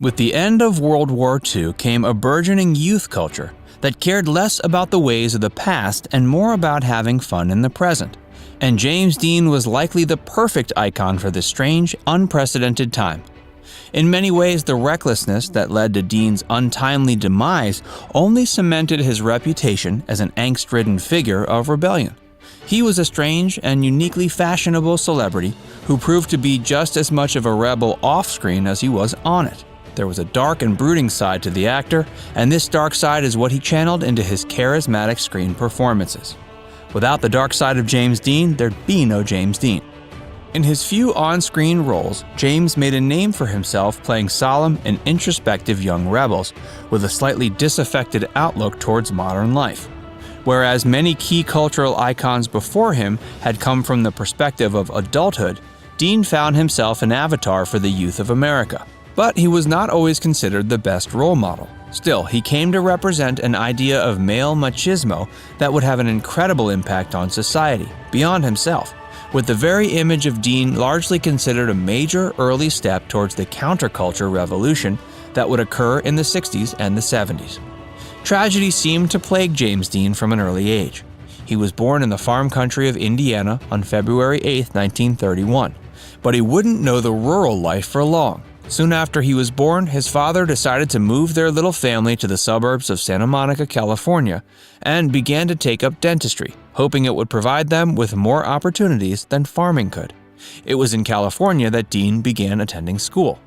With the end of World War II came a burgeoning youth culture that cared less about the ways of the past and more about having fun in the present. And James Dean was likely the perfect icon for this strange, unprecedented time. In many ways, the recklessness that led to Dean's untimely demise only cemented his reputation as an angst-ridden figure of rebellion. He was a strange and uniquely fashionable celebrity who proved to be just as much of a rebel off-screen as he was on it. There was a dark and brooding side to the actor, and this dark side is what he channeled into his charismatic screen performances. Without the dark side of James Dean, there'd be no James Dean. In his few on-screen roles, James made a name for himself playing solemn and introspective young rebels with a slightly disaffected outlook towards modern life. Whereas many key cultural icons before him had come from the perspective of adulthood, Dean found himself an avatar for the youth of America. But he was not always considered the best role model. Still, he came to represent an idea of male machismo that would have an incredible impact on society, beyond himself, with the very image of Dean largely considered a major early step towards the counterculture revolution that would occur in the 60s and the 70s. Tragedy seemed to plague James Dean from an early age. He was born in the farm country of Indiana on February 8, 1931, but he wouldn't know the rural life for long. Soon after he was born, his father decided to move their little family to the suburbs of Santa Monica, California, and began to take up dentistry, hoping it would provide them with more opportunities than farming could. It was in California that Dean began attending school.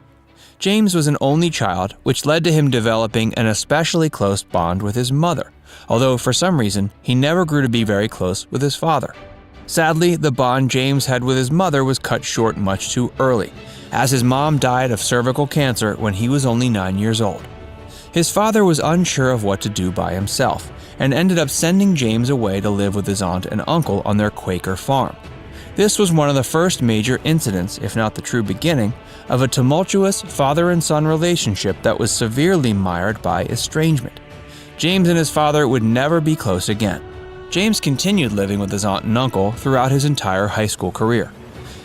James was an only child, which led to him developing an especially close bond with his mother, although for some reason he never grew to be very close with his father. Sadly, the bond James had with his mother was cut short much too early, as his mom died of cervical cancer when he was only 9 years old. His father was unsure of what to do by himself, and ended up sending James away to live with his aunt and uncle on their Quaker farm. This was one of the first major incidents, if not the true beginning, of a tumultuous father and son relationship that was severely mired by estrangement. James and his father would never be close again. James continued living with his aunt and uncle throughout his entire high school career.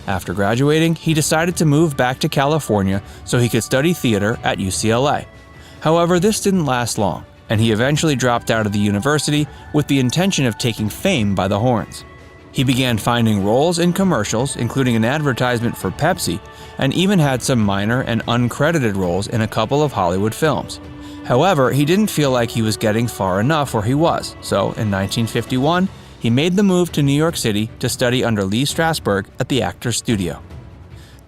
After graduating, he decided to move back to California so he could study theater at UCLA. However, this didn't last long, and he eventually dropped out of the university with the intention of taking fame by the horns. He began finding roles in commercials, including an advertisement for Pepsi, and even had some minor and uncredited roles in a couple of Hollywood films. However, he didn't feel like he was getting far enough where he was, so in 1951, he made the move to New York City to study under Lee Strasberg at the Actors Studio.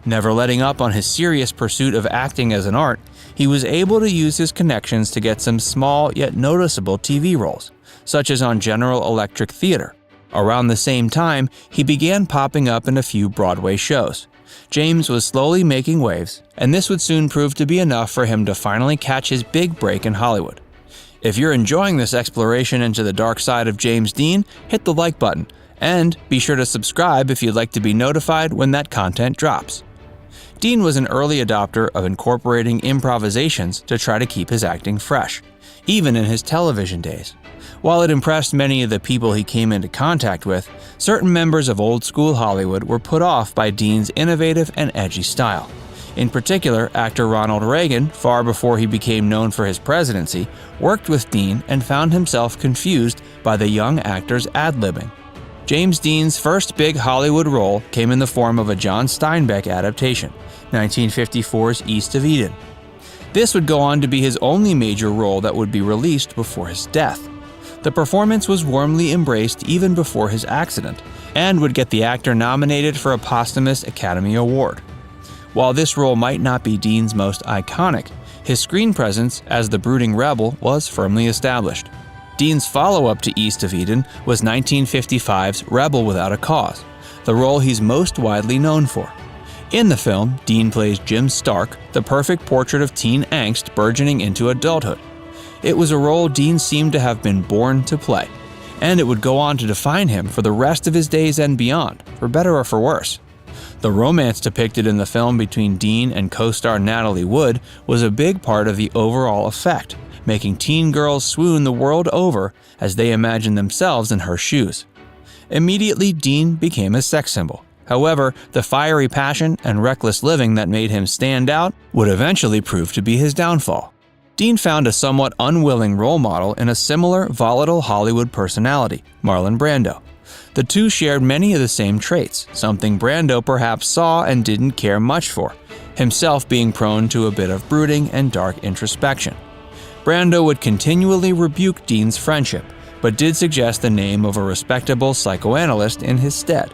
Never letting up on his serious pursuit of acting as an art, he was able to use his connections to get some small yet noticeable TV roles, such as on General Electric Theater. Around the same time, he began popping up in a few Broadway shows. James was slowly making waves, and this would soon prove to be enough for him to finally catch his big break in Hollywood. If you're enjoying this exploration into the dark side of James Dean, hit the like button, and be sure to subscribe if you'd like to be notified when that content drops. Dean was an early adopter of incorporating improvisations to try to keep his acting fresh, even in his television days. While it impressed many of the people he came into contact with, certain members of old-school Hollywood were put off by Dean's innovative and edgy style. In particular, actor Ronald Reagan, far before he became known for his presidency, worked with Dean and found himself confused by the young actor's ad-libbing. James Dean's first big Hollywood role came in the form of a John Steinbeck adaptation, 1954's East of Eden. This would go on to be his only major role that would be released before his death. The performance was warmly embraced even before his accident, and would get the actor nominated for a posthumous Academy Award. While this role might not be Dean's most iconic, his screen presence as the brooding rebel was firmly established. Dean's follow-up to East of Eden was 1955's Rebel Without a Cause, the role he's most widely known for. In the film, Dean plays Jim Stark, the perfect portrait of teen angst burgeoning into adulthood. It was a role Dean seemed to have been born to play, and it would go on to define him for the rest of his days and beyond, for better or for worse. The romance depicted in the film between Dean and co-star Natalie Wood was a big part of the overall effect, making teen girls swoon the world over as they imagined themselves in her shoes. Immediately, Dean became a sex symbol. However, the fiery passion and reckless living that made him stand out would eventually prove to be his downfall. Dean found a somewhat unwilling role model in a similar volatile Hollywood personality, Marlon Brando. The two shared many of the same traits, something Brando perhaps saw and didn't care much for, himself being prone to a bit of brooding and dark introspection. Brando would continually rebuke Dean's friendship, but did suggest the name of a respectable psychoanalyst in his stead.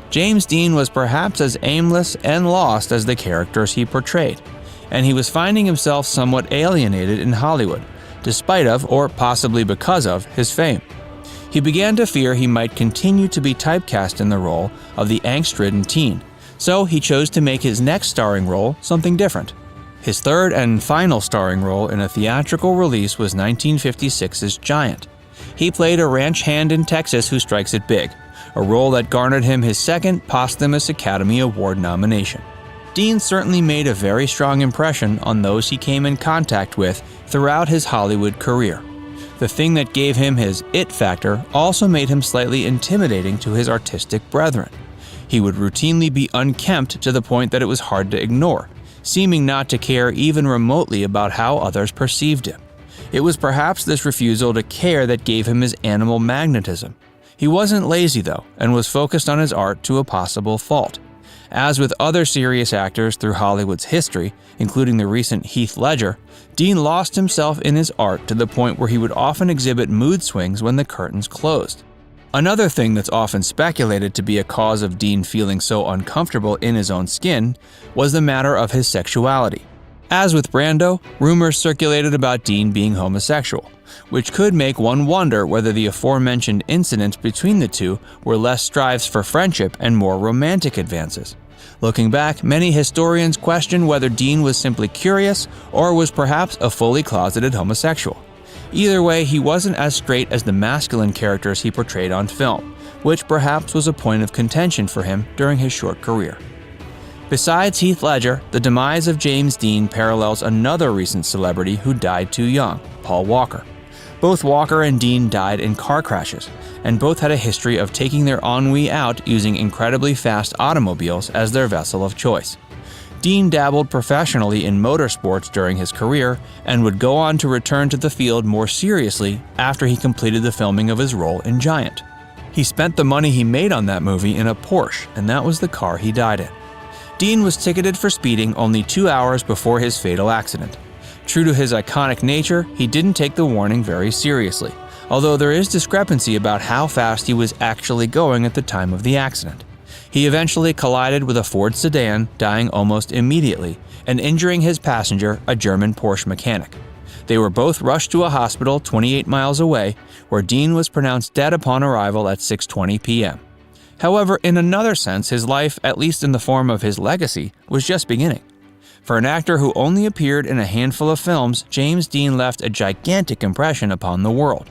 James Dean was perhaps as aimless and lost as the characters he portrayed, and he was finding himself somewhat alienated in Hollywood, despite of, or possibly because of, his fame. He began to fear he might continue to be typecast in the role of the angst-ridden teen, so he chose to make his next starring role something different. His third and final starring role in a theatrical release was 1956's Giant. He played a ranch hand in Texas who strikes it big, a role that garnered him his second posthumous Academy Award nomination. Dean certainly made a very strong impression on those he came in contact with throughout his Hollywood career. The thing that gave him his it factor also made him slightly intimidating to his artistic brethren. He would routinely be unkempt to the point that it was hard to ignore, seeming not to care even remotely about how others perceived him. It was perhaps this refusal to care that gave him his animal magnetism. He wasn't lazy though, and was focused on his art to a possible fault. As with other serious actors through Hollywood's history, including the recent Heath Ledger, Dean lost himself in his art to the point where he would often exhibit mood swings when the curtains closed. Another thing that's often speculated to be a cause of Dean feeling so uncomfortable in his own skin was the matter of his sexuality. As with Brando, rumors circulated about Dean being homosexual, which could make one wonder whether the aforementioned incidents between the two were less strives for friendship and more romantic advances. Looking back, many historians question whether Dean was simply curious or was perhaps a fully closeted homosexual. Either way, he wasn't as straight as the masculine characters he portrayed on film, which perhaps was a point of contention for him during his short career. Besides Heath Ledger, the demise of James Dean parallels another recent celebrity who died too young, Paul Walker. Both Walker and Dean died in car crashes, and both had a history of taking their ennui out using incredibly fast automobiles as their vessel of choice. Dean dabbled professionally in motorsports during his career and would go on to return to the field more seriously after he completed the filming of his role in Giant. He spent the money he made on that movie in a Porsche, and that was the car he died in. Dean was ticketed for speeding only 2 hours before his fatal accident. True to his iconic nature, he didn't take the warning very seriously, although there is discrepancy about how fast he was actually going at the time of the accident. He eventually collided with a Ford sedan, dying almost immediately, and injuring his passenger, a German Porsche mechanic. They were both rushed to a hospital 28 miles away, where Dean was pronounced dead upon arrival at 6:20 p.m. However, in another sense, his life, at least in the form of his legacy, was just beginning. For an actor who only appeared in a handful of films, James Dean left a gigantic impression upon the world.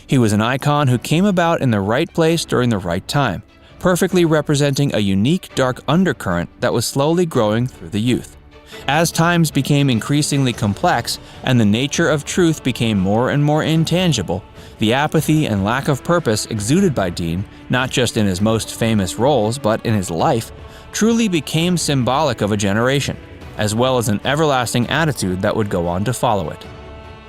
He was an icon who came about in the right place during the right time, perfectly representing a unique dark undercurrent that was slowly growing through the youth. As times became increasingly complex and the nature of truth became more and more intangible, the apathy and lack of purpose exuded by Dean, not just in his most famous roles but in his life, truly became symbolic of a generation, as well as an everlasting attitude that would go on to follow it.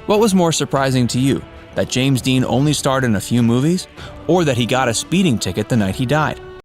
What was more surprising to you, that James Dean only starred in a few movies, or that he got a speeding ticket the night he died?